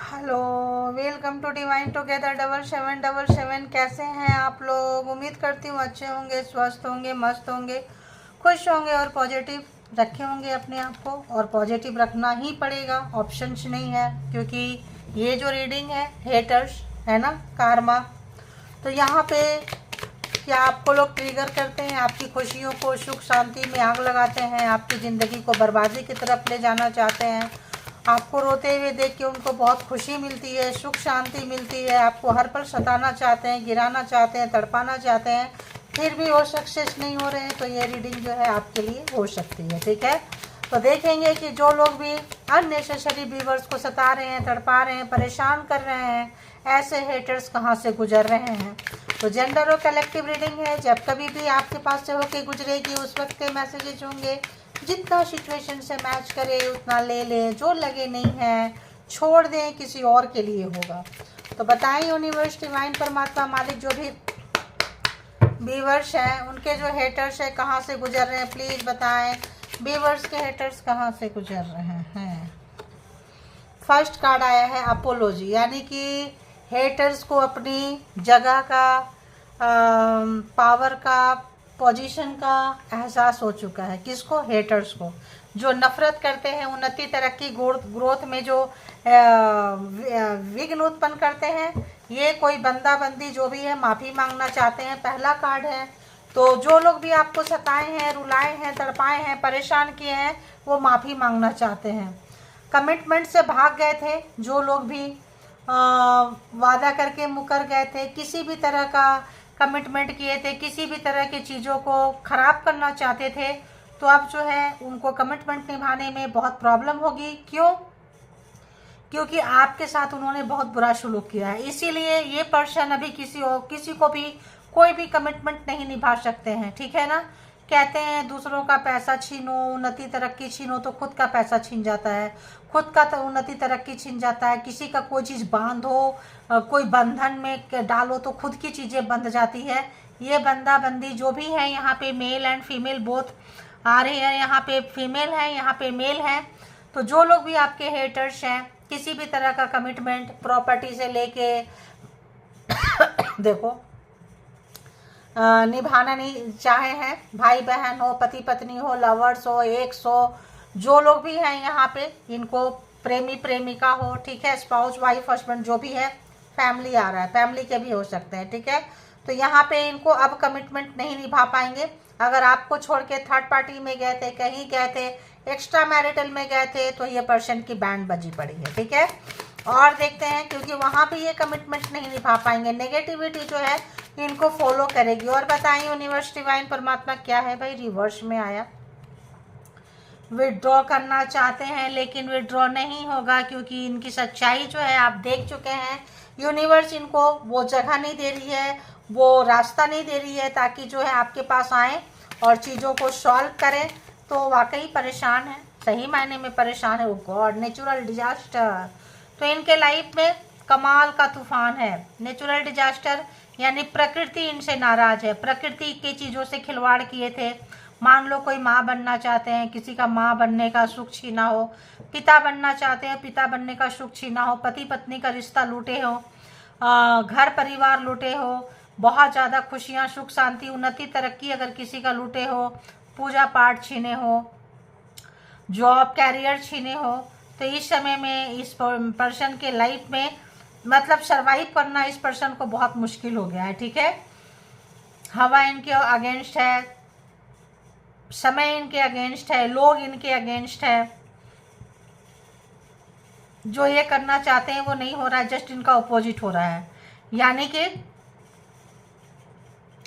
Hello, welcome to divine together 7777। कैसे हैं आप लोग? उम्मीद करती हूँ अच्छे होंगे, स्वस्थ होंगे, मस्त होंगे, खुश होंगे और पॉजिटिव रखे होंगे अपने आप को। और पॉजिटिव रखना ही पड़ेगा, ऑप्शंस नहीं है, क्योंकि ये जो रीडिंग है हेटर्स है ना, कार्मा। तो यहाँ पे क्या आपको लोग ट्रिगर करते हैं, आपकी खुशियों को, सुख शांति में आग लगाते हैं, आपकी ज़िंदगी को बर्बादी की तरफ ले जाना चाहते हैं। आपको रोते हुए देख के उनको बहुत खुशी मिलती है, सुख शांति मिलती है। आपको हर पल सताना चाहते हैं, गिराना चाहते हैं, तड़पाना चाहते हैं, फिर भी वो सक्सेस नहीं हो रहे हैं। तो ये रीडिंग जो है आपके लिए हो सकती है, ठीक है। तो देखेंगे कि जो लोग भी अननेसेसरी व्यूवर्स को सता रहे हैं, तड़पा रहे हैं, परेशान कर रहे हैं, ऐसे हेटर्स कहाँ से गुजर रहे हैं। तो जेंडर और कलेक्टिव रीडिंग है, जब कभी भी आपके पास से होके गुजरेगी उस वक्त के मैसेजेस होंगे। जितना सिचुएशन से मैच करे उतना ले लें, जो लगे नहीं है छोड़ दें, किसी और के लिए होगा। तो बताएं यूनिवर्स, डिवाइन, परमात्मा, मालिक, जो भी व्यूवर्स हैं उनके जो हेटर्स है कहाँ से गुजर रहे हैं, प्लीज़ बताएं। व्यूवर्स के हेटर्स कहाँ से गुजर रहे हैं। फर्स्ट कार्ड आया है अपोलॉजी, यानी कि हेटर्स को अपनी जगह का, पावर का, पोजीशन का एहसास हो चुका है। किसको? हेटर्स को, जो नफरत करते हैं, उन्नति, तरक्की, ग्रोथ में जो विघ्न उत्पन्न करते हैं। ये कोई बंदा बंदी जो भी है माफ़ी मांगना चाहते हैं, पहला कार्ड है। तो जो लोग भी आपको सताए हैं, रुलाए हैं, तड़पाए हैं, परेशान किए हैं, वो माफ़ी मांगना चाहते हैं। कमिटमेंट से भाग गए थे जो लोग भी, वादा करके मुकर गए थे, किसी भी तरह का कमिटमेंट किए थे, किसी भी तरह की चीज़ों को ख़राब करना चाहते थे, तो अब जो है उनको कमिटमेंट निभाने में बहुत प्रॉब्लम होगी। क्यों? क्योंकि आपके साथ उन्होंने बहुत बुरा सलूक किया है, इसीलिए ये पर्सन अभी किसी को भी कोई भी कमिटमेंट नहीं निभा सकते हैं, ठीक है ना। कहते हैं दूसरों का पैसा छीनो, उन्नति तरक्की छीनो, तो खुद का पैसा छीन जाता है, खुद का उन्नति तरक्की छीन जाता है। किसी का कोई चीज़ बांधो, कोई बंधन में डालो तो खुद की चीज़ें बंध जाती है। ये बंदा बंदी जो भी है, यहाँ पे मेल एंड फीमेल बोथ आ रहे हैं, यहाँ पे फीमेल है, यहाँ पे मेल है। तो जो लोग भी आपके हेटर्स हैं, किसी भी तरह का कमिटमेंट, प्रॉपर्टी से लेके देखो निभाना नहीं चाहे हैं, भाई बहन हो, पति पत्नी हो, लवर्स हो, एक्स हो, जो लोग भी हैं यहाँ पे, इनको प्रेमी प्रेमिका हो, ठीक है, स्पाउस, वाइफ, हस्बैंड, जो भी है, फैमिली आ रहा है, फैमिली के भी हो सकते हैं, ठीक है। तो यहाँ पे इनको अब कमिटमेंट नहीं निभा पाएंगे। अगर आपको छोड़ के थर्ड पार्टी में गए थे, कहीं गए थे, एक्स्ट्रा मैरिटल में गए थे, तो ये पर्सन की बैंड बजी पड़ी है, ठीक है। और देखते हैं, क्योंकि वहाँ पे ये कमिटमेंट नहीं निभा पाएंगे, नेगेटिविटी जो है इनको फॉलो करेगी। और बताइए यूनिवर्स, डिवाइन, परमात्मा, क्या है भाई? रिवर्स में आया। विड्रॉ करना चाहते हैं लेकिन विड्रॉ नहीं होगा, क्योंकि इनकी सच्चाई जो है आप देख चुके हैं। यूनिवर्स इनको वो जगह नहीं दे रही है, वो रास्ता नहीं दे रही है, ताकि जो है आपके पास आए और चीज़ों को सॉल्व करें। तो वाकई परेशान है, सही मायने में परेशान है। वो गॉड, नेचुरल डिजास्टर, तो इनके लाइफ में कमाल का तूफान है। नेचुरल डिजास्टर यानी प्रकृति इनसे नाराज है, प्रकृति की चीज़ों से खिलवाड़ किए थे। मान लो कोई माँ बनना चाहते हैं, किसी का माँ बनने का सुख छीना हो, पिता बनना चाहते हैं, पिता बनने का सुख छीना हो, पति पत्नी का रिश्ता लूटे हो, घर परिवार लूटे हो, बहुत ज़्यादा खुशियाँ, सुख शांति, उन्नति तरक्की अगर किसी का लूटे हो, पूजा पाठ छीने हो, जॉब कैरियर छीने हो, तो इस समय में इस पर्सन के लाइफ में मतलब सरवाइव करना इस पर्सन को बहुत मुश्किल हो गया है, ठीक है। हवा इनके अगेंस्ट है, समय इनके अगेंस्ट है, लोग इनके अगेंस्ट है। जो ये करना चाहते हैं वो नहीं हो रहा है, जस्ट इनका अपोजिट हो रहा है। यानी कि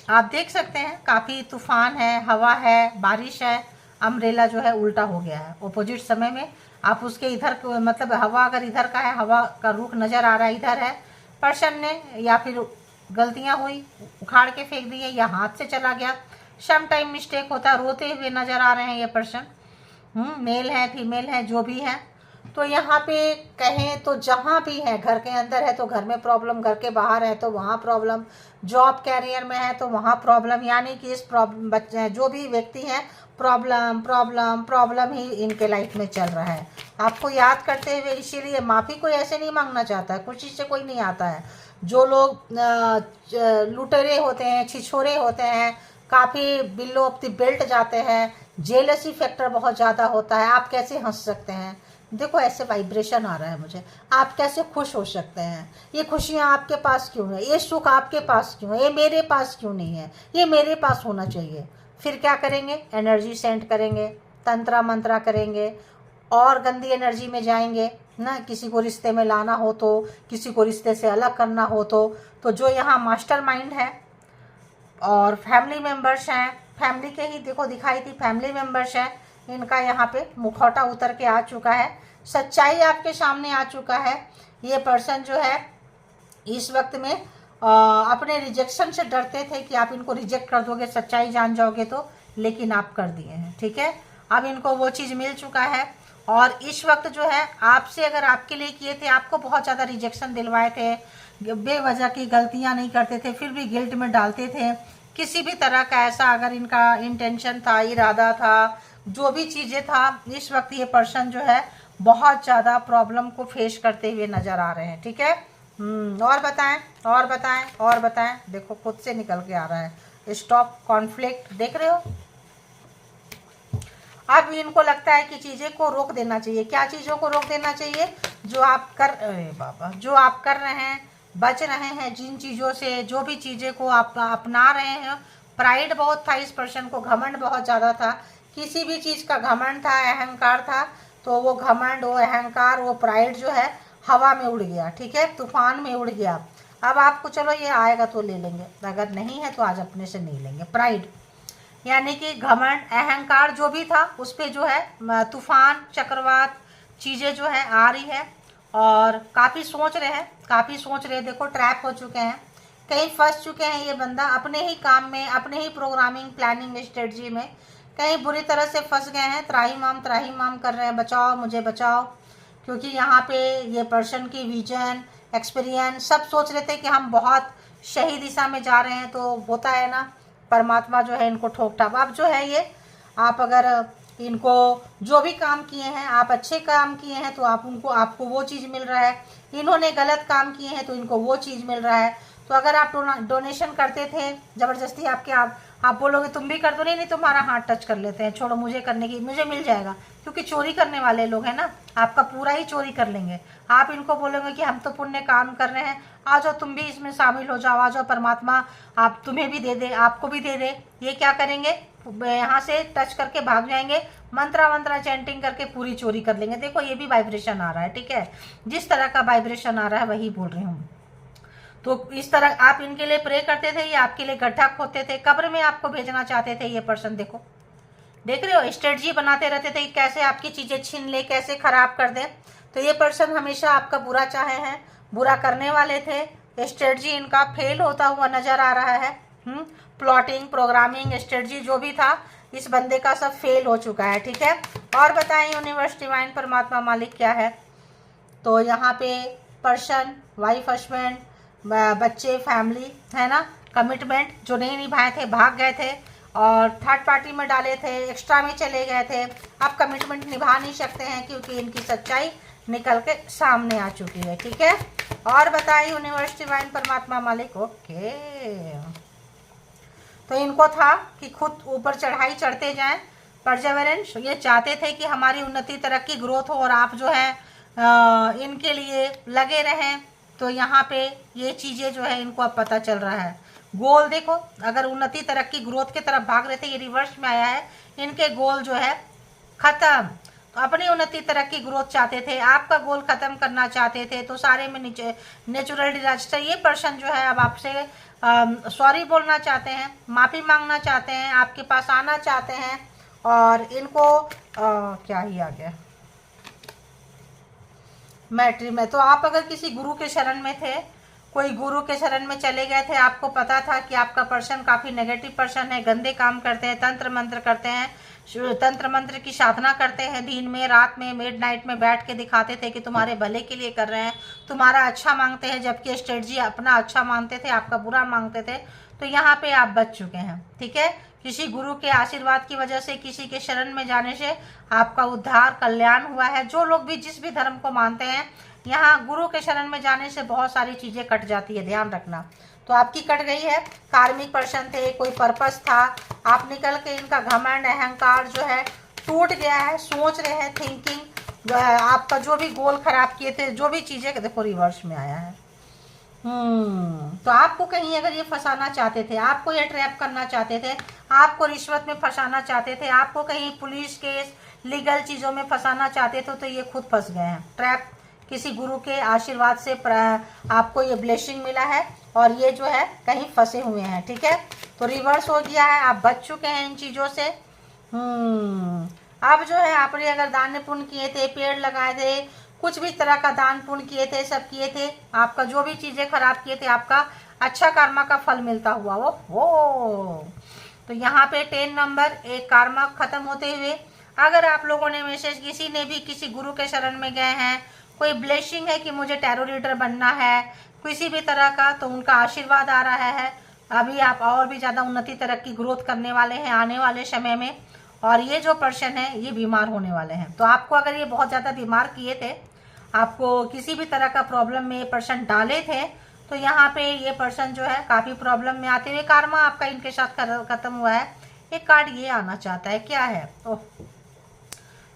आप देख सकते हैं काफ़ी तूफान है, हवा है, बारिश है, अम्ब्रेला जो है उल्टा हो गया है। अपोजिट समय में आप उसके इधर मतलब हवा अगर इधर का है, हवा का रुख नज़र आ रहा है इधर है, पर्सन ने या फिर गलतियां हुई, उखाड़ के फेंक दिए या हाथ से चला गया, सम टाइम मिस्टेक होता है, रोते हुए नज़र आ रहे हैं ये पर्सन। मेल है, फीमेल है, जो भी है। तो यहाँ पे कहें तो जहाँ भी है, घर के अंदर है तो घर में प्रॉब्लम, घर के बाहर है तो वहाँ प्रॉब्लम, जॉब कैरियर में है तो वहाँ प्रॉब्लम, यानी कि इस प्रॉब्लम बच्चे जो भी व्यक्ति हैं प्रॉब्लम प्रॉब्लम प्रॉब्लम ही इनके लाइफ में चल रहा है। आपको याद करते हुए, इसीलिए माफ़ी कोई ऐसे नहीं मांगना चाहता है, खुशी से कोई नहीं आता है। जो लोग लुटेरे होते हैं, छिछोरे होते हैं, काफ़ी बिलो ऑफ द बेल्ट जाते हैं, जेलसी फैक्टर बहुत ज़्यादा होता है, आप कैसे हंस सकते हैं? देखो ऐसे वाइब्रेशन आ रहा है मुझे, आप कैसे खुश हो सकते हैं? ये खुशियाँ आपके पास क्यों है? ये सुख आपके पास क्यों है? ये मेरे पास क्यों नहीं है? ये मेरे पास होना चाहिए। फिर क्या करेंगे? एनर्जी सेंड करेंगे, तंत्रा मंत्रा करेंगे, और गंदी एनर्जी में जाएंगे ना। किसी को रिश्ते में लाना हो तो, किसी को रिश्ते से अलग करना हो तो जो यहाँ मास्टर माइंड है और फैमिली मेम्बर्स हैं, फैमिली के ही देखो दिखाई थी, फैमिली मेम्बर्स हैं, इनका यहाँ पे मुखौटा उतर के आ चुका है, सच्चाई आपके सामने आ चुका है। ये पर्सन जो है इस वक्त में अपने रिजेक्शन से डरते थे कि आप इनको रिजेक्ट कर दोगे, सच्चाई जान जाओगे तो, लेकिन आप कर दिए हैं। ठीक है, अब इनको वो चीज़ मिल चुका है। और इस वक्त जो है आपसे, अगर आपके लिए किए थे, आपको बहुत ज़्यादा रिजेक्शन दिलवाए थे, बेवजह की गलतियां नहीं करते थे, फिर भी गिल्ट में डालते थे, किसी भी तरह का ऐसा अगर इनका इंटेंशन था, इरादा था, जो भी चीज़ें था, इस वक्त ये पर्सन जो है बहुत ज़्यादा प्रॉब्लम को फेस करते हुए नज़र आ रहे हैं। ठीक है, और बताएं, और बताएं, और बताएं। देखो खुद से निकल के आ रहा है, स्टॉप कॉन्फ्लिक्ट, देख रहे हो। अब इनको लगता है कि चीज़ें को रोक देना चाहिए। क्या चीज़ों को रोक देना चाहिए? जो आप कर, अरे बाबा, जो आप कर रहे हैं, बच रहे हैं जिन चीज़ों से, जो भी चीज़ें को आप अपना रहे हैं। प्राइड बहुत था इस पर्सन को, घमंड बहुत ज़्यादा था, किसी भी चीज़ का घमंड था, अहंकार था, तो वो घमंड, वो अहंकार, वो प्राइड जो है हवा में उड़ गया। ठीक है, तूफान में उड़ गया। अब आपको चलो ये आएगा तो ले लेंगे, अगर नहीं है तो आज अपने से नहीं लेंगे। प्राइड यानी कि घमंड, अहंकार जो भी था उस पर जो है तूफान, चक्रवात चीज़ें जो है आ रही है, और काफ़ी सोच रहे हैं, काफ़ी सोच रहे हैं। देखो ट्रैप हो चुके हैं, कहीं फंस चुके हैं ये बंदा अपने ही काम में, अपने ही प्रोग्रामिंग प्लानिंग स्ट्रेटजी में, कहीं बुरी तरह से फंस गए हैं, त्राही माम कर रहे हैं, बचाओ मुझे बचाओ। क्योंकि यहाँ पे ये पर्सन की विजन, एक्सपीरियंस सब सोच रहे थे कि हम बहुत सही दिशा में जा रहे हैं, तो होता है ना, परमात्मा जो है इनको ठोक ठाप। अब जो है ये, आप अगर इनको जो भी काम किए हैं, आप अच्छे काम किए हैं तो आपको वो चीज़ मिल रहा है, इन्होंने गलत काम किए हैं तो इनको वो चीज़ मिल रहा है। तो अगर आप डोनेशन करते थे ज़बरदस्ती, आप बोलोगे तुम भी कर दो, नहीं तुम्हारा हाथ टच कर लेते हैं, छोड़ो मुझे करने की, मुझे मिल जाएगा, क्योंकि चोरी करने वाले लोग हैं ना, आपका पूरा ही चोरी कर लेंगे। आप इनको बोलोगे कि हम तो पुण्य काम कर रहे हैं, आ जाओ तुम भी इसमें शामिल हो जाओ, आ जाओ परमात्मा आप तुम्हें भी दे दे, आपको भी दे दे। ये क्या करेंगे? यहाँ से टच करके भाग जाएंगे, मंत्रा चैंटिंग करके पूरी चोरी कर लेंगे। देखो ये भी वाइब्रेशन आ रहा है। ठीक है, जिस तरह का वाइब्रेशन आ रहा है वही बोल रही हूँ। तो इस तरह आप इनके लिए प्रे करते थे, ये आपके लिए गड्ढा खोदते थे, कब्र में आपको भेजना चाहते थे ये पर्सन। देखो, देख रहे हो, स्ट्रेटजी बनाते रहते थे कि कैसे आपकी चीज़ें छीन ले, कैसे खराब कर दें। तो ये पर्सन हमेशा आपका बुरा चाहे हैं, बुरा करने वाले थे। स्ट्रेटजी इनका फेल होता हुआ नज़र आ रहा है। प्लॉटिंग, प्रोग्रामिंग, स्ट्रेटजी जो भी था इस बंदे का सब फेल हो चुका है। ठीक है, और बताएं यूनिवर्स, डिवाइन, परमात्मा, मालिक क्या है? तो यहाँ पे पर्सन, वाइफ, हस्बैंड, बच्चे, फैमिली है ना, कमिटमेंट जो नहीं निभाए थे, भाग गए थे और थर्ड पार्टी में डाले थे, एक्स्ट्रा में चले गए थे। अब कमिटमेंट निभा नहीं सकते हैं क्योंकि इनकी सच्चाई निकल के सामने आ चुकी है। ठीक है, और बताइए यूनिवर्स, डिवाइन, परमात्मा, मालिक। ओके, तो इनको था कि खुद ऊपर चढ़ाई चढ़ते जाएं, परसेवरेंस। ये चाहते थे कि हमारी उन्नति, तरक्की, ग्रोथ हो, और आप जो है इनके लिए लगे रहें। तो यहाँ पे ये चीज़ें जो है इनको अब पता चल रहा है। गोल देखो, अगर उन्नति, तरक्की, ग्रोथ की तरफ भाग रहे थे, ये रिवर्स में आया है, इनके गोल जो है ख़त्म। तो अपनी उन्नति, तरक्की, ग्रोथ चाहते थे, आपका गोल ख़त्म करना चाहते थे, तो सारे में नेचुरल डिजास्टर। ये पर्सन जो है अब आपसे सॉरी बोलना चाहते हैं, माफ़ी मांगना चाहते हैं, आपके पास आना चाहते हैं। और इनको क्या ही आ गया, मैट्री में। तो आप अगर किसी गुरु के शरण में थे कोई गुरु के शरण में चले गए थे, आपको पता था कि आपका पर्सन काफ़ी नेगेटिव पर्सन है, गंदे काम करते हैं, तंत्र मंत्र करते हैं, तंत्र मंत्र की साधना करते हैं, दिन में रात में मिडनाइट में बैठ के दिखाते थे कि तुम्हारे भले के लिए कर रहे हैं, तुम्हारा अच्छा मांगते हैं, जबकि स्ट्रेटजी अपना अच्छा मांगते थे, आपका बुरा मांगते थे। तो यहाँ पे आप बच चुके हैं, ठीक है। किसी गुरु के आशीर्वाद की वजह से, किसी के शरण में जाने से आपका उद्धार कल्याण हुआ है। जो लोग भी जिस भी धर्म को मानते हैं, यहाँ गुरु के शरण में जाने से बहुत सारी चीज़ें कट जाती है, ध्यान रखना। तो आपकी कट गई है। कार्मिक पर्सन थे, कोई पर्पस था, आप निकल के इनका घमंड अहंकार जो है टूट गया है। सोच रहे हैं, थिंकिंग आपका जो भी गोल खराब किए थे, जो भी चीज़ें, देखो रिवर्स में आया है। तो आपको कहीं अगर ये फंसाना चाहते थे, आपको ये ट्रैप करना चाहते थे, आपको रिश्वत में फंसाना चाहते थे, आपको कहीं पुलिस केस लीगल चीज़ों में फंसाना चाहते थे, तो ये खुद फंस गए हैं। ट्रैप किसी गुरु के आशीर्वाद से आपको ये ब्लेसिंग मिला है और ये जो है कहीं फंसे हुए हैं, ठीक है। तो रिवर्स हो गया है, आप बच चुके हैं इन चीज़ों से। अब जो है आपने अगर दान पुण्य किए थे, पेड़ लगाए थे, कुछ भी तरह का दान पुण्य किए थे, सब किए थे, आपका जो भी चीज़ें खराब किए थे, आपका अच्छा कर्मा का फल मिलता हुआ वो। तो यहाँ पे 10 नंबर, एक कर्मा खत्म होते हुए अगर आप लोगों ने मैसेज, किसी ने भी किसी गुरु के शरण में गए हैं, कोई ब्लेसिंग है कि मुझे टैरो रीडर बनना है, किसी भी तरह का, तो उनका आशीर्वाद आ रहा है। अभी आप और भी ज़्यादा उन्नति, तरक्की, ग्रोथ करने वाले हैं आने वाले समय में। और ये जो पर्सन है ये बीमार होने वाले हैं। तो आपको अगर ये बहुत ज़्यादा बीमार किए थे, आपको किसी भी तरह का प्रॉब्लम में ये पर्सन डाले थे, तो यहाँ पे ये पर्सन जो है काफ़ी प्रॉब्लम में आते हुए कर्मा आपका इनके साथ खत्म हुआ है। एक कार्ड ये आना चाहता है, क्या है? ओह,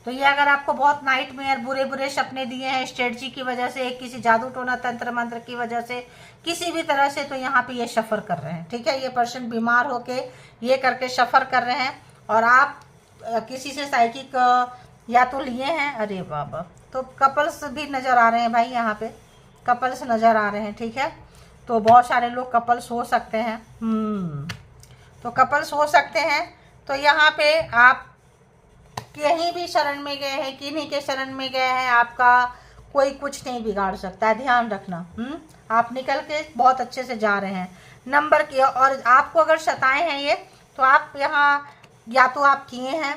तो ये अगर आपको बहुत नाइटमेयर, बुरे बुरे सपने दिए हैं स्ट्रेटजी की वजह से, किसी जादू टोना तंत्र मंत्र की वजह से, किसी भी तरह से, तो यहाँ पे ये सफ़र कर रहे हैं, ठीक है। ये पर्सन बीमार होके ये करके सफ़र कर रहे हैं। और आप किसी से साइकिक या तो लिए हैं, अरे बाबा, तो कपल्स भी नज़र आ रहे हैं भाई, यहाँ पे कपल्स नज़र आ रहे हैं, ठीक है। तो बहुत सारे लोग कपल्स हो सकते हैं, तो कपल्स हो सकते हैं। तो यहाँ पे आप कहीं भी शरण में गए हैं, किन्हीं के शरण में गए हैं, आपका कोई कुछ नहीं बिगाड़ सकता है, ध्यान रखना। आप निकल के बहुत अच्छे से जा रहे हैं नंबर के। और आपको अगर सताए हैं ये, तो आप यहाँ या तो आप किए हैं,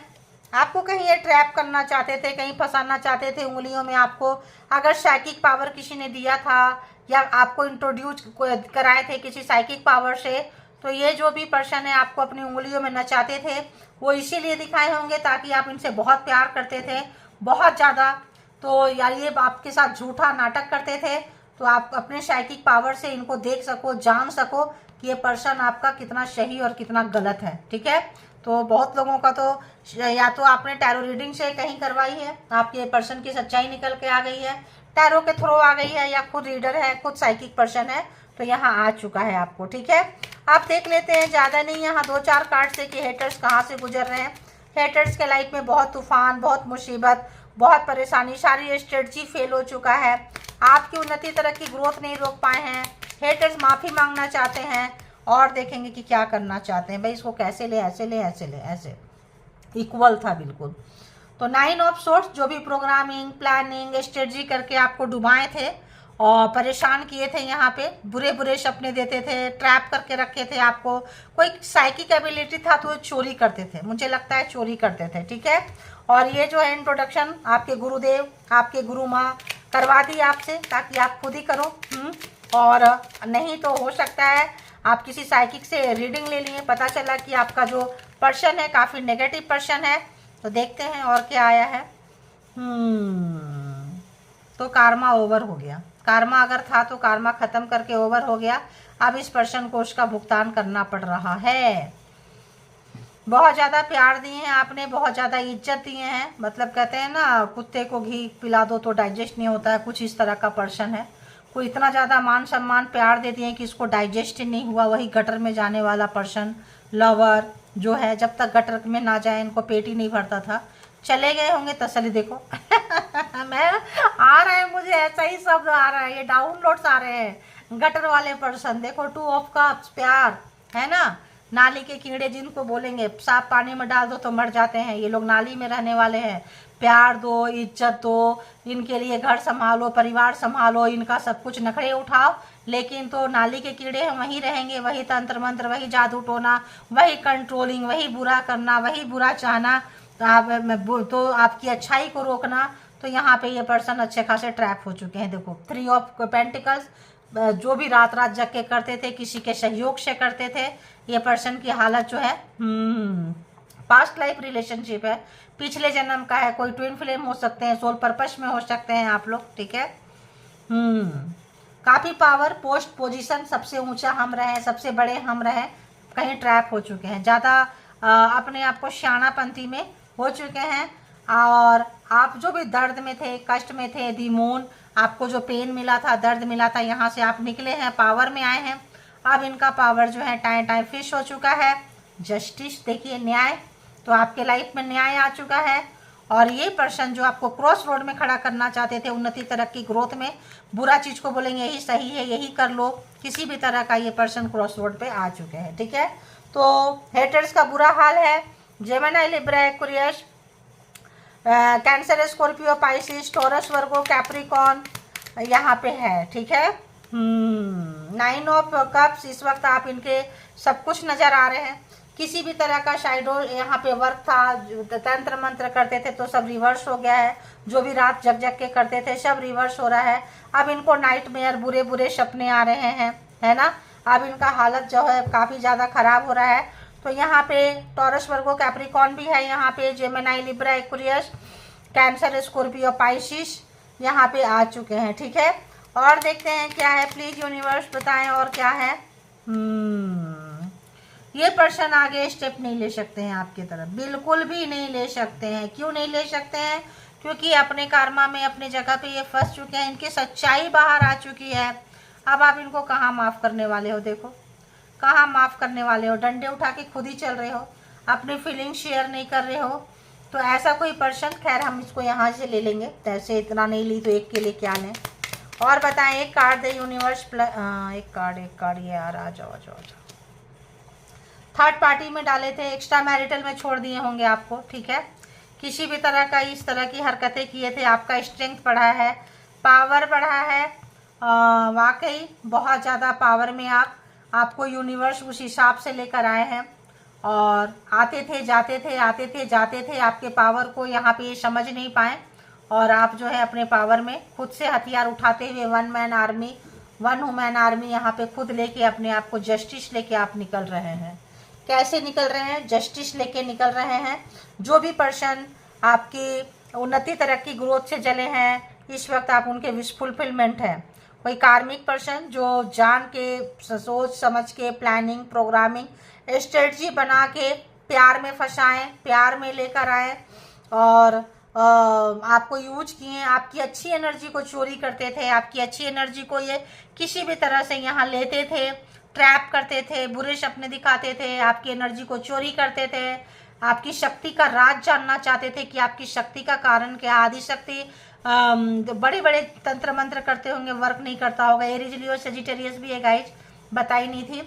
आपको कहीं ये ट्रैप करना चाहते थे, कहीं फंसाना चाहते थे उंगलियों में। आपको अगर साइकिक पावर किसी ने दिया था या आपको इंट्रोड्यूस कराए थे किसी साइकिक पावर से, तो ये जो भी पर्सन है आपको अपनी उंगलियों में नचाते थे, वो इसीलिए दिखाए होंगे ताकि आप इनसे बहुत प्यार करते थे, बहुत ज़्यादा। तो या ये आपके साथ झूठा नाटक करते थे, तो आप अपने साइकिक पावर से इनको देख सको, जान सको कि ये पर्सन आपका कितना सही और कितना गलत है, ठीक है। तो बहुत लोगों का तो या तो आपने टैरो रीडिंग से कहीं करवाई है, आपके पर्सन की सच्चाई निकल के आ गई है, टैरो के थ्रू आ गई है, या खुद रीडर है, खुद साइकिक पर्सन है, तो यहाँ आ चुका है आपको, ठीक है। आप देख लेते हैं, ज़्यादा नहीं, यहाँ 2-4 कार्ड से कि हेटर्स कहाँ से गुजर रहे हैं। हेटर्स के लाइफ में बहुत तूफान, बहुत मुसीबत, बहुत परेशानी, सारी स्ट्रेटजी फेल हो चुका है, आपकी उन्नति, तरक्की, ग्रोथ नहीं रोक पाए हैं। हेटर्स माफ़ी मांगना चाहते हैं और देखेंगे कि क्या करना चाहते हैं। भाई इसको कैसे ले, ऐसे ले, ऐसे ले, ऐसे इक्वल था बिल्कुल। तो 9 ऑफ सोर्ट्स, जो भी प्रोग्रामिंग, प्लानिंग, स्ट्रेटजी करके आपको डुबाए थे और परेशान किए थे, यहाँ पे बुरे बुरे सपने देते थे, ट्रैप करके रखे थे आपको। कोई साइकिक एबिलिटी था तो चोरी करते थे, मुझे लगता है चोरी करते थे, ठीक है। और ये जो है इंट्रोडक्शन आपके गुरुदेव, आपके गुरु माँ करवा दी आपसे, ताकि आप खुद ही करो। और नहीं तो हो सकता है आप किसी साइकिक से रीडिंग ले लिए, पता चला कि आपका जो पर्सन है काफ़ी नेगेटिव पर्सन है। तो देखते हैं और क्या आया है। तो कार्मा ओवर हो गया। कार्मा अगर था तो कार्मा ख़त्म करके ओवर हो गया। अब इस पर्सन को उसका भुगतान करना पड़ रहा है। बहुत ज़्यादा प्यार दिए हैं आपने, बहुत ज़्यादा इज्जत दिए हैं, मतलब कहते हैं ना कुत्ते को घी पिला दो तो डाइजेस्ट नहीं होता है, कुछ इस तरह का पर्सन है। कोई इतना ज़्यादा मान सम्मान प्यार दे दिए कि इसको डाइजेस्ट ही नहीं हुआ। वही गटर में जाने वाला पर्सन, लवर जो है, जब तक गटर में ना जाए इनको पेट ही नहीं भरता था। चले गए होंगे तसल्ली, देखो मैं आ रहा है, मुझे ऐसा ही शब्द आ रहा है, ये डाउनलोड्स आ रहे हैं। गटर वाले पर्सन देखो, 2 ऑफ कप्स, प्यार है ना। नाली के कीड़े जिनको बोलेंगे, साफ पानी में डाल दो तो मर जाते हैं, ये लोग नाली में रहने वाले हैं। प्यार दो, इज्जत दो, इनके लिए घर संभालो, परिवार संभालो, इनका सब कुछ नखरे उठाओ, लेकिन तो नाली के कीड़े हैं वहीं रहेंगे, वही तंत्र मंत्र, वही जादू टोना, वही कंट्रोलिंग, वही बुरा करना, वही बुरा चाहना, तो आपकी अच्छाई को रोकना। तो यहाँ पे ये पर्सन अच्छे खासे ट्रैप हो चुके हैं। देखो 3 ऑफ पेंटिकल्स, जो भी रात रात जग के करते थे, किसी के सहयोग से करते थे, ये पर्सन की हालत जो है पास्ट लाइफ रिलेशनशिप है, पिछले जन्म का है, कोई ट्विन फ्लेम हो सकते हैं, सोल पर्पस में हो सकते हैं आप लोग, ठीक है। काफ़ी पावर, पोस्ट, पोजीशन, सबसे ऊंचा हम रहे, सबसे बड़े हम रहे, कहीं ट्रैप हो चुके हैं, ज़्यादा अपने आप को शानापंथी में हो चुके हैं। और आप जो भी दर्द में थे, कष्ट में थे, दिमोन, आपको जो पेन मिला था, दर्द मिला था, यहाँ से आप निकले हैं, पावर में आए हैं। अब इनका पावर जो है टाइम फिश हो चुका है। जस्टिस देखिए, न्याय, तो आपके लाइफ में न्याय आ चुका है। और ये पर्सन जो आपको क्रॉस रोड में खड़ा करना चाहते थे, उन्नति, तरक्की, ग्रोथ में, बुरा चीज़ को बोलेंगे यही सही है, यही कर लो, किसी भी तरह का ये पर्सन क्रॉस रोड पे आ चुके हैं, ठीक है। तो हेटर्स का बुरा हाल है। Gemini, Libra, Aquarius, Cancer, Scorpio, Pisces, Taurus, Virgo, Capricorn यहाँ पे है, ठीक है। 9 ऑफ कप्स, इस वक्त आप इनके सब कुछ नज़र आ रहे हैं। किसी भी तरह का शायदो यहाँ पे वर्क था, तंत्र मंत्र करते थे तो सब रिवर्स हो गया है, जो भी रात जग जग के करते थे सब रिवर्स हो रहा है। अब इनको नाइटमेयर, बुरे बुरे सपने आ रहे हैं, है ना। अब इनका हालत जो है काफ़ी ज़्यादा ख़राब हो रहा है। तो यहाँ पे टॉरस, वर्गो, कैप्रिकॉन भी है, यहाँ पे Gemini, Libra, Aquarius, Cancer, Scorpio, Pisces यहाँ पे आ चुके हैं, ठीक है। और देखते हैं क्या है, प्लीज़ यूनिवर्स बताएं और क्या है। ये पर्सन आगे स्टेप नहीं ले सकते हैं आपकी तरफ, बिल्कुल भी नहीं ले सकते हैं। क्यों नहीं ले सकते हैं? क्योंकि अपने कर्मा में, अपने जगह पे ये फंस चुके हैं, इनकी सच्चाई बाहर आ चुकी है। अब आप इनको कहाँ माफ़ करने वाले हो? देखो कहाँ माफ़ करने वाले हो, डंडे उठा के खुद ही चल रहे हो, अपनी फीलिंग शेयर नहीं कर रहे हो। तो ऐसा कोई पर्सन, खैर हम इसको यहाँ से ले लेंगे, तैसे इतना नहीं ली तो एक के लिए क्या लें। और बताएं, एक कार्ड दे यूनिवर्स, एक कार्ड ये यार, आ जाओ। थर्ड पार्टी में डाले थे, एक्स्ट्रा मैरिटल में छोड़ दिए होंगे आपको, ठीक है। किसी भी तरह का इस तरह की हरकतें किए थे, आपका स्ट्रेंथ बढ़ा है, पावर बढ़ा है, वाकई बहुत ज़्यादा पावर में आपको यूनिवर्स उस हिसाब से लेकर आए हैं। और आते थे जाते थे, आपके पावर को यहाँ पे ये समझ नहीं पाए, और आप जो है अपने पावर में खुद से हथियार उठाते हुए वन वुमेन आर्मी यहाँ पे खुद लेके अपने आप को जस्टिस लेके आप निकल रहे हैं। कैसे निकल रहे हैं? जस्टिस लेके निकल रहे हैं। जो भी पर्सन आपकी उन्नति, तरक्की, ग्रोथ से जले हैं, इस वक्त आप उनके विश फुलफिलमेंट है। कोई कार्मिक पर्सन जो जान के, सोच समझ के, प्लानिंग, प्रोग्रामिंग, स्ट्रेटजी बना के प्यार में फंसाएं, प्यार में लेकर आए और आपको यूज किए, आपकी अच्छी एनर्जी को चोरी करते थे, आपकी अच्छी एनर्जी को ये किसी भी तरह से यहाँ लेते थे, ट्रैप करते थे, बुरे सपने दिखाते थे, आपकी एनर्जी को चोरी करते थे, आपकी शक्ति का राज जानना चाहते थे कि आपकी शक्ति का कारण क्या। आदि शक्ति बड़े बड़े तंत्र मंत्र करते होंगे, वर्क नहीं करता होगा। एरीज, लियो, सेजिटेरियस भी है गाइज, बताई नहीं थी।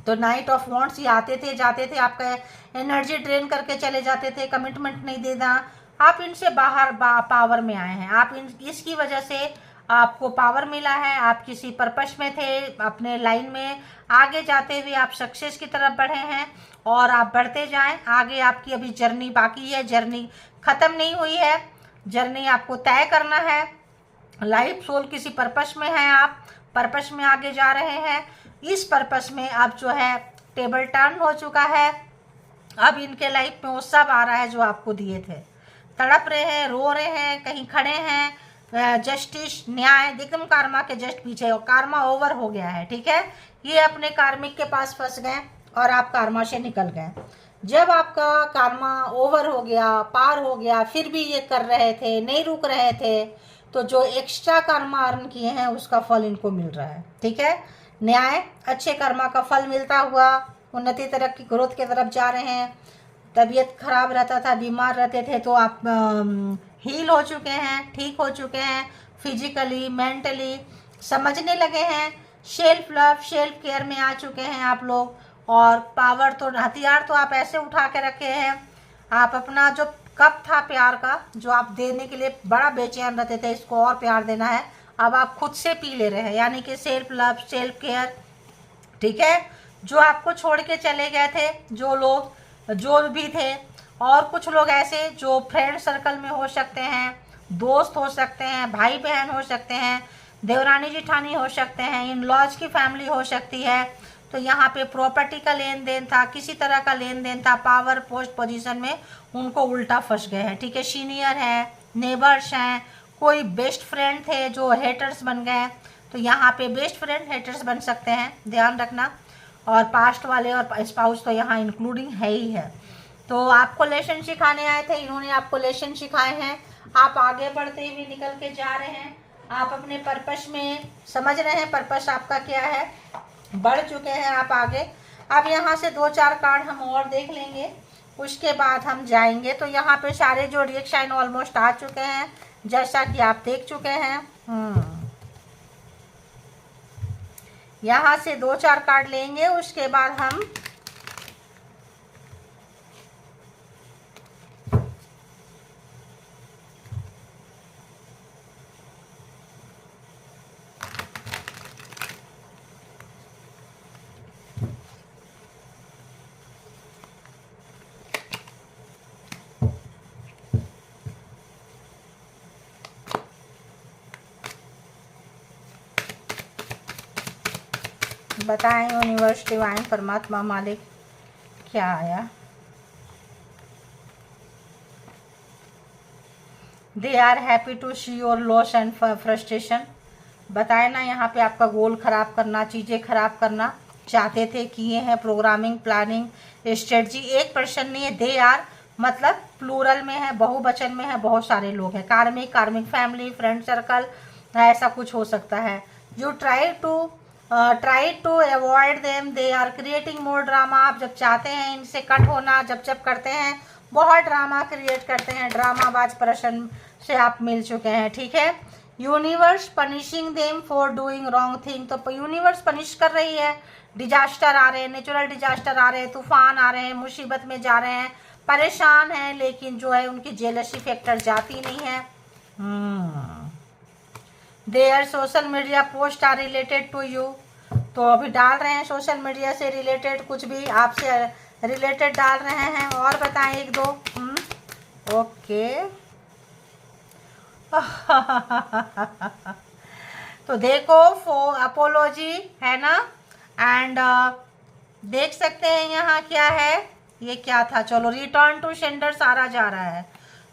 तो नाइट ऑफ वॉन्ट्स, ये आते थे जाते थे, आपका एनर्जी ड्रेन करके चले जाते थे, कमिटमेंट नहीं देना। आप इनसे बाहर पावर में आए हैं, आप इसकी वजह से आपको पावर मिला है, आप किसी पर्पस में थे, अपने लाइन में आगे जाते हुए आप सक्सेस की तरफ बढ़े हैं और आप बढ़ते जाएं आगे। आपकी अभी जर्नी बाकी है, जर्नी ख़त्म नहीं हुई है, जर्नी आपको तय करना है। लाइफ सोल किसी पर्पस में है, आप पर्पस में आगे जा रहे हैं। इस पर्पस में अब जो है टेबल टर्न हो चुका है। अब इनके लाइफ में वो सब आ रहा है जो आपको दिए थे। तड़प रहे हैं, रो रहे हैं, कहीं खड़े हैं, जस्टिस, न्याय, एकदम कार्मा के जस्ट पीछे, और कार्मा ओवर हो गया है, ठीक है। ये अपने कार्मिक के पास फंस गए और आप कार्मा से निकल गए। जब आपका कार्मा ओवर हो गया, पार हो गया, फिर भी ये कर रहे थे, नहीं रुक रहे थे, तो जो एक्स्ट्रा कर्मा अर्न किए हैं उसका फल इनको मिल रहा है, ठीक है। न्याय, अच्छे कर्मा का फल मिलता हुआ उन्नति, तरक्की, ग्रोथ की तरफ जा रहे हैं। तबीयत खराब रहता था, बीमार रहते थे, तो आप हील हो चुके हैं, ठीक हो चुके हैं, फिजिकली, मेंटली समझने लगे हैं। सेल्फ लव, सेल्फ केयर में आ चुके हैं आप लोग। और पावर, तो हथियार तो आप ऐसे उठा के रखे हैं। आप अपना जो कप था प्यार का, जो आप देने के लिए बड़ा बेचैन रहते थे, इसको और प्यार देना है, अब आप खुद से पी ले रहे हैं, यानी कि सेल्फ लव, सेल्फ केयर, ठीक है। जो आपको छोड़ के चले गए थे, जो लोग जो भी थे, और कुछ लोग ऐसे जो फ्रेंड सर्कल में हो सकते हैं, दोस्त हो सकते हैं, भाई बहन हो सकते हैं, देवरानी जिठानी हो सकते हैं, इन लॉज की फैमिली हो सकती है। तो यहाँ पे प्रॉपर्टी का लेन देन था, किसी तरह का लेन देन था, पावर पोस्ट पोजीशन में उनको उल्टा फंस गए हैं, ठीक है। सीनियर हैं, नेबर्स हैं, कोई बेस्ट फ्रेंड थे जो हेटर्स बन गए, तो यहाँ पे बेस्ट फ्रेंड हेटर्स बन सकते हैं, ध्यान रखना। और पास्ट वाले और स्पाउस तो यहाँ इंक्लूडिंग है ही है। तो आपको लेसन सिखाने आए थे, इन्होंने आपको लेसन सिखाए हैं। आप आगे बढ़ते हुए निकल के जा रहे हैं, आप अपने पर्पस में समझ रहे हैं पर्पस आपका क्या है, बढ़ चुके हैं आप आगे। अब यहाँ से 2-4 कार्ड हम और देख लेंगे, उसके बाद हम जाएंगे। तो यहाँ पे सारे जो रिएक्शन ऑलमोस्ट आ चुके हैं, जैसा कि आप देख चुके हैं। यहाँ से 2-4 कार्ड लेंगे, उसके बाद हम बताएं यूनिवर्स, डिवाइन, परमात्मा, मालिक क्या आया। They are happy to see your loss and frustration. बताए ना, यहाँ पे आपका गोल खराब करना, चीज़ें खराब करना चाहते थे, किए हैं, प्रोग्रामिंग, प्लानिंग, स्ट्रेटजी। एक पर्सन नहीं है, दे आर मतलब प्लूरल में है, बहुवचन में है, बहुत सारे लोग हैं। कार्मिक फैमिली, फ्रेंड सर्कल, ऐसा कुछ हो सकता है। You try to avoid them, they are creating more drama. आप जब चाहते हैं इनसे कट होना, जब करते हैं बहुत ड्रामा क्रिएट करते हैं, ड्रामाबाज पर्सन से आप मिल चुके हैं, ठीक है। Universe punishing them for doing wrong thing. तो यूनिवर्स पनिश कर रही है, डिजास्टर आ रहे हैं, नेचुरल डिजास्टर आ रहे हैं, तूफान आ रहे हैं, मुसीबत में जा रहे हैं, परेशान हैं, लेकिन जो है उनकी जेलसी फैक्टर जाती नहीं है। Their social media post are related to you. तो अभी डाल रहे हैं सोशल मीडिया से रिलेटेड, कुछ भी आपसे रिलेटेड डाल रहे हैं। और बताएं 1-2। ओके। तो देखो अपोलॉजी है ना, एंड देख सकते हैं यहाँ क्या है, ये क्या था। चलो रिटर्न टू सेंडर सारा जा रहा है।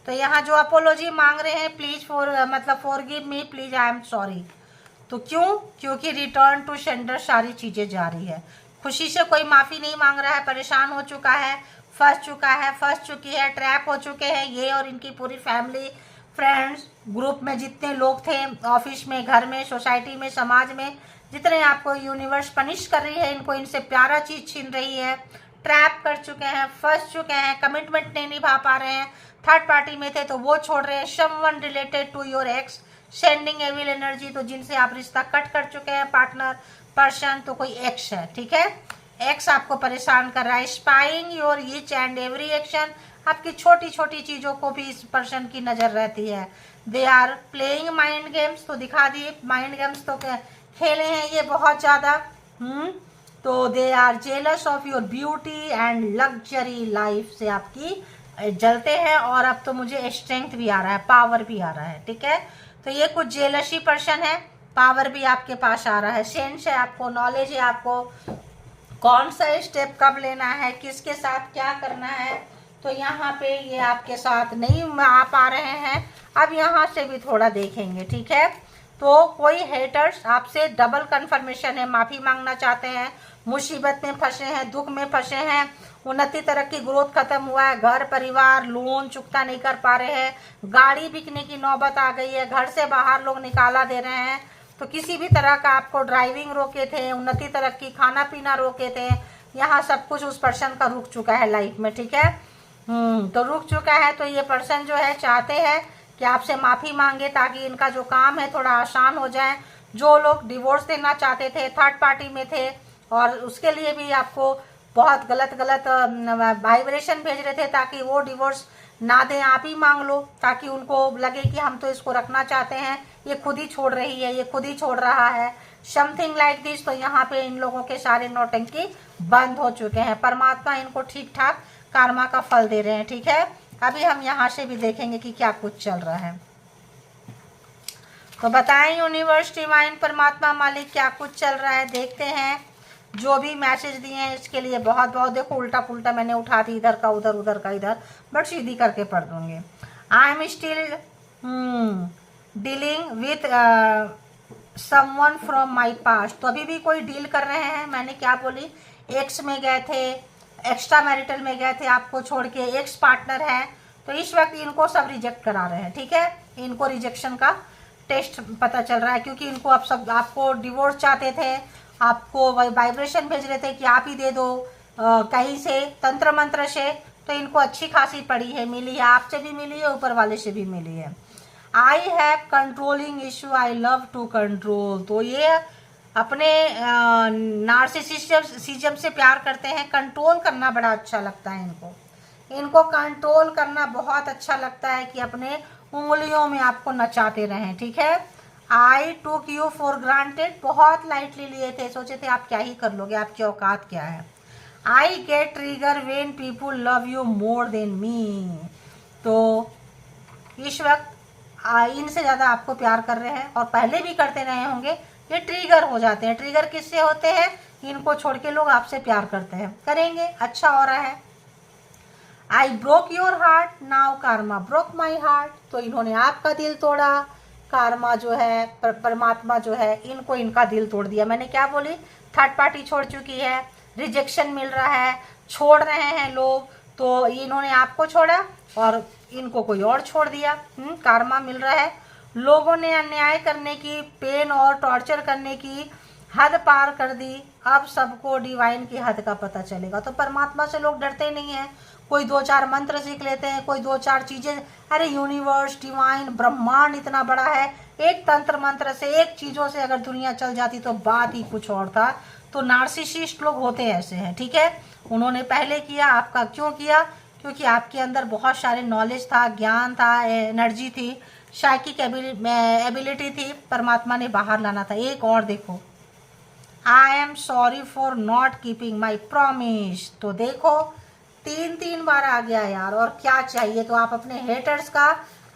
तो यहाँ जो अपोलॉजी मांग रहे हैं, please forgive me, please I am sorry. तो क्यों? क्योंकि रिटर्न टू सेंडर सारी चीज़ें जा रही है। खुशी से कोई माफ़ी नहीं मांग रहा है, परेशान हो चुका है, फंस चुकी है, ट्रैप हो चुके हैं ये और इनकी पूरी फैमिली, फ्रेंड्स, ग्रुप में जितने लोग थे, ऑफिस में, घर में, सोसाइटी में, समाज में, जितने आपको यूनिवर्स पनिश कर रही है, इनको इनसे प्यारा चीज़ छीन रही है, ट्रैप कर चुके हैं, फंस चुके हैं, कमिटमेंट नहीं निभा पा रहे हैं, थर्ड पार्टी में थे तो वो छोड़ रहे हैं, someone related to your ex sending evil energy. तो जिनसे आप रिश्ता कट कर चुके हैं, पार्टनर, पर्सन, तो कोई एक्स है, ठीक है। एक्स आपको परेशान कर रहा है, spying your each and every action. आपकी छोटी छोटी चीज़ों को भी इस पर्सन की नज़र रहती है। They are playing mind games. तो दिखा दिए माइंड गेम्स तो खेले हैं ये बहुत ज़्यादा। तो they are jealous of your beauty and luxury life से आपकी जलते हैं। और अब तो मुझे स्ट्रेंथ भी आ रहा है, पावर भी आ रहा है, ठीक है। तो ये कुछ जेलसी पर्सन है, पावर भी आपके पास आ रहा है, सेंस है आपको, नॉलेज है आपको, कौन सा स्टेप कब लेना है, किसके साथ क्या करना है। तो यहाँ पे ये आपके साथ नहीं आ पा रहे हैं। अब यहाँ से भी थोड़ा देखेंगे, ठीक है। तो कोई हेटर्स आपसे डबल कंफर्मेशन है, माफ़ी मांगना चाहते हैं, मुसीबत में फंसे हैं, दुख में फंसे हैं, उन्नति तरक्की ग्रोथ खत्म हुआ है, घर परिवार लोन चुकता नहीं कर पा रहे हैं, गाड़ी बिकने की नौबत आ गई है, घर से बाहर लोग निकाला दे रहे हैं। तो किसी भी तरह का आपको ड्राइविंग रोके थे, उन्नति तरक्की, खाना पीना रोके थे, यहाँ सब कुछ उस पर्सन का रुक चुका है लाइफ में, ठीक है। तो रुक चुका है। तो ये पर्सन जो है चाहते हैं कि आपसे माफ़ी मांगे ताकि इनका जो काम है थोड़ा आसान हो जाए। जो लोग डिवोर्स देना चाहते थे, थर्ड पार्टी में थे, और उसके लिए भी आपको बहुत गलत वाइब्रेशन भेज रहे थे ताकि वो डिवोर्स ना दें आप ही मांग लो, ताकि उनको लगे कि हम तो इसको रखना चाहते हैं, ये खुद ही छोड़ रही है, ये खुद ही छोड़ रहा है, समथिंग लाइक दिस। तो यहाँ पे इन लोगों के सारे नौटंकी बंद हो चुके हैं। परमात्मा इनको ठीक ठाक कर्मा का फल दे रहे हैं। ठीक है, अभी हम यहाँ से भी देखेंगे कि क्या कुछ चल रहा है। तो बताएं यूनिवर्स डिवाइन परमात्मा मालिक क्या कुछ चल रहा है, देखते हैं। जो भी मैसेज दिए हैं इसके लिए बहुत बहुत, देखो उल्टा पुल्टा मैंने उठा दी, इधर का उधर, उधर का इधर, बट सीधी करके पढ़ दूंगी। I am still dealing with someone from my past. तो अभी भी कोई डील कर रहे हैं। मैंने क्या बोली, एक्स में गए थे, एक्स्ट्रा मैरिटल में गए थे, आपको छोड़ के एक्स पार्टनर है, तो इस वक्त इनको सब रिजेक्ट करा रहे हैं। ठीक है, इनको रिजेक्शन का टेस्ट पता चल रहा है, क्योंकि इनको आप सब, आपको डिवोर्स चाहते थे, आपको वाइब्रेशन भेज रहे थे कि आप ही दे दो कहीं से तंत्र मंत्र से, तो इनको अच्छी खासी पड़ी है, मिली है, आपसे भी मिली है, ऊपर वाले से भी मिली है। I have controlling issue, I love to control. तो ये अपने नार्सिसिज्म से प्यार करते हैं, कंट्रोल करना बड़ा अच्छा लगता है इनको कंट्रोल करना बहुत अच्छा लगता है, कि अपने उंगलियों में आपको नचाते रहें। ठीक है, आई टूक यू फॉर ग्रांटेड, बहुत लाइटली लिए थे, सोचे थे आप क्या ही कर लोगे, आपकी औकात क्या है। I get trigger when people love you more than me. तो इस वक्त इनसे ज़्यादा आपको प्यार कर रहे हैं, और पहले भी करते रहे होंगे। ये ट्रिगर हो जाते हैं। ट्रिगर किससे होते हैं, इनको छोड़ के लोग आपसे प्यार करते हैं, करेंगे, अच्छा हो रहा है। I broke your heart, now Karma broke my heart. तो इन्होंने आपका दिल तोड़ा, कार्मा जो है, परमात्मा जो है, इनको इनका दिल तोड़ दिया। मैंने क्या बोली, थर्ड पार्टी छोड़ चुकी है, रिजेक्शन मिल रहा है, छोड़ रहे हैं लोग, तो इन्होंने आपको छोड़ा और इनको कोई और छोड़ दिया। कार्मा मिल रहा है। लोगों ने अन्याय करने की, पेन और टॉर्चर करने की हद पार कर दी। अब सबको डिवाइन की हद का पता चलेगा। तो परमात्मा से लोग डरते नहीं हैं। कोई 2-4 मंत्र सीख लेते हैं, कोई 2-4 चीज़ें, अरे यूनिवर्स डिवाइन ब्रह्मांड इतना बड़ा है, एक तंत्र मंत्र से, एक चीज़ों से अगर दुनिया चल जाती तो बात ही कुछ और था। तो नार्सिसिस्ट लोग होते ऐसे हैं। ठीक है, उन्होंने पहले किया, आपका क्यों किया, क्योंकि आपके अंदर बहुत सारे नॉलेज था, ज्ञान था, एनर्जी थी, साइकिक एबिलिटी थी, परमात्मा ने बाहर लाना था। एक और देखो, I am sorry for not keeping my promise. तो देखो 3 बार आ गया यार, और क्या चाहिए। तो आप अपने हेटर्स का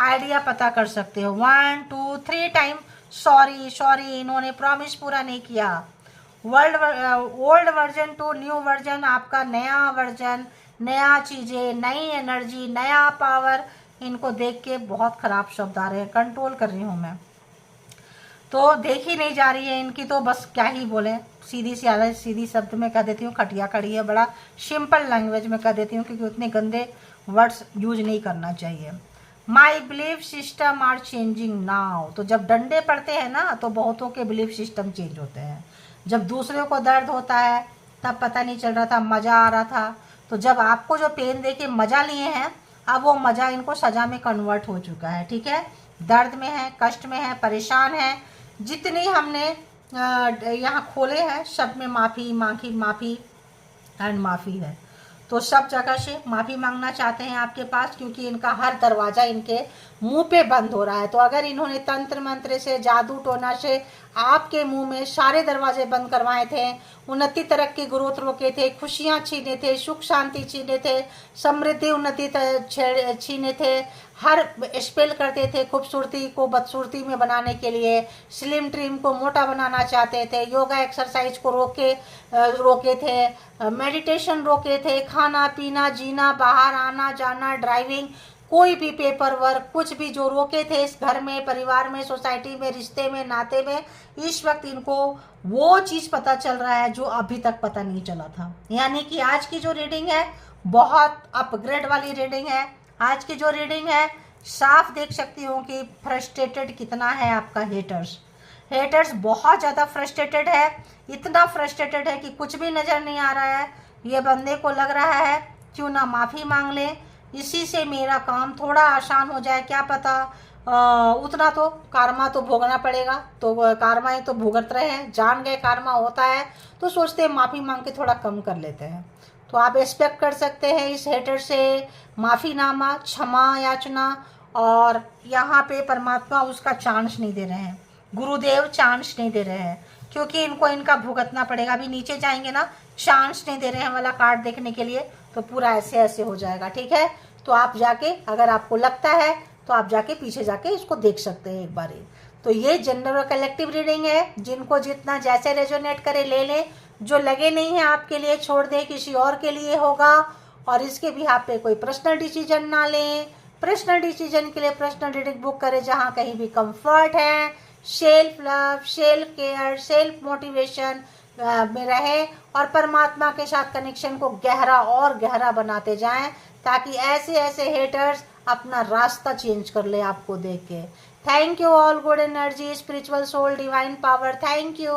आइडिया पता कर सकते हो। 1 2 3 टाइम सॉरी सॉरी, इन्होंने प्रॉमिस पूरा नहीं किया। Old version two new version, आपका नया वर्जन, नया चीज़ें, नई एनर्जी, नया पावर, इनको देख के बहुत ख़राब शब्द आ रहे हैं। कंट्रोल कर रही हूँ मैं, तो देखी नहीं जा रही है इनकी, तो बस क्या ही बोले, सीधी शब्द में कह देती हूँ, खटिया खड़ी है, बड़ा सिंपल लैंग्वेज में कह देती हूँ, क्योंकि उतने गंदे वर्ड्स यूज नहीं करना चाहिए। My belief system are changing now. तो जब डंडे पड़ते हैं ना, तो बहुतों के बिलीफ सिस्टम चेंज होते हैं। जब दूसरे को दर्द होता है तब पता नहीं चल रहा था, मज़ा आ रहा था, तो जब आपको जो पेन दे के मज़ा लिए हैं, अब वो मज़ा इनको सज़ा में कन्वर्ट हो चुका है। ठीक है, दर्द में है, कष्ट में है, परेशान है, जितनी हमने यहाँ खोले हैं सब में माफ़ी एंड माफ़ी है। तो सब जगह से माफ़ी मांगना चाहते हैं आपके पास, क्योंकि इनका हर दरवाज़ा इनके मुंह पे बंद हो रहा है। तो अगर इन्होंने तंत्र मंत्र से, जादू टोना से आपके मुंह में सारे दरवाजे बंद करवाए थे, उन्नति तरक्की ग्रोथ रोके थे, खुशियाँ छीने थे, सुख शांति छीने थे, समृद्धि उन्नति छीने थे, हर स्पेल करते थे, खूबसूरती को बदसूरती में बनाने के लिए, स्लिम ट्रिम को मोटा बनाना चाहते थे, योगा एक्सरसाइज को रोके थे, मेडिटेशन रोके थे, खाना पीना, जीना, बाहर आना जाना, ड्राइविंग, कोई भी पेपर वर्क, कुछ भी जो रोके थे इस घर में, परिवार में, सोसाइटी में, रिश्ते में, नाते में, इस वक्त इनको वो चीज़ पता चल रहा है जो अभी तक पता नहीं चला था। यानी कि आज की जो रीडिंग है बहुत अपग्रेड वाली रीडिंग है। आज की जो रीडिंग है साफ देख सकती हूँ कि फ्रस्ट्रेटेड कितना है आपका हेटर्स बहुत ज़्यादा फ्रस्ट्रेटेड है, इतना फ्रस्ट्रेटेड है कि कुछ भी नज़र नहीं आ रहा है। ये बंदे को लग रहा है क्यों ना माफ़ी मांग ले, इसी से मेरा काम थोड़ा आसान हो जाए, क्या पता उतना तो कार्मा तो भोगना पड़ेगा। तो कार्मा ही तो भुगत रहे हैं, जान गए कार्मा होता है, तो सोचते हैं माफ़ी मांग के थोड़ा कम कर लेते हैं। तो आप एक्सपेक्ट कर सकते हैं इस हेटर से माफ़ीनामा, क्षमा याचना, और यहाँ पे परमात्मा उसका चांस नहीं दे रहे हैं, गुरुदेव चांस नहीं दे रहे हैं, क्योंकि इनको इनका भुगतना पड़ेगा। अभी नीचे जाएंगे ना, चांस नहीं दे रहे हैं वाला कार्ड देखने के लिए, तो पूरा ऐसे ऐसे हो जाएगा, ठीक है। तो आप जाके, अगर आपको लगता है तो आप जाके पीछे जाके इसको देख सकते हैं एक बार। तो ये जनरल और कलेक्टिव रीडिंग है, जिनको जितना जैसे रेजोनेट करे ले लें, जो लगे नहीं है आपके लिए छोड़ दें, किसी और के लिए होगा। और इसके भी आप पे कोई पर्सनल डिसीजन ना लें। पर्सनल डिसीजन के लिए पर्सनल रीडिंग बुक करें जहाँ कहीं भी कंफर्ट है, self love, self care, self motivation में रहे, और परमात्मा के साथ कनेक्शन को गहरा और गहरा बनाते जाएं, ताकि ऐसे ऐसे हेटर्स अपना रास्ता चेंज कर ले आपको देख के। Thank you all, good energy, spiritual soul, divine power, thank you.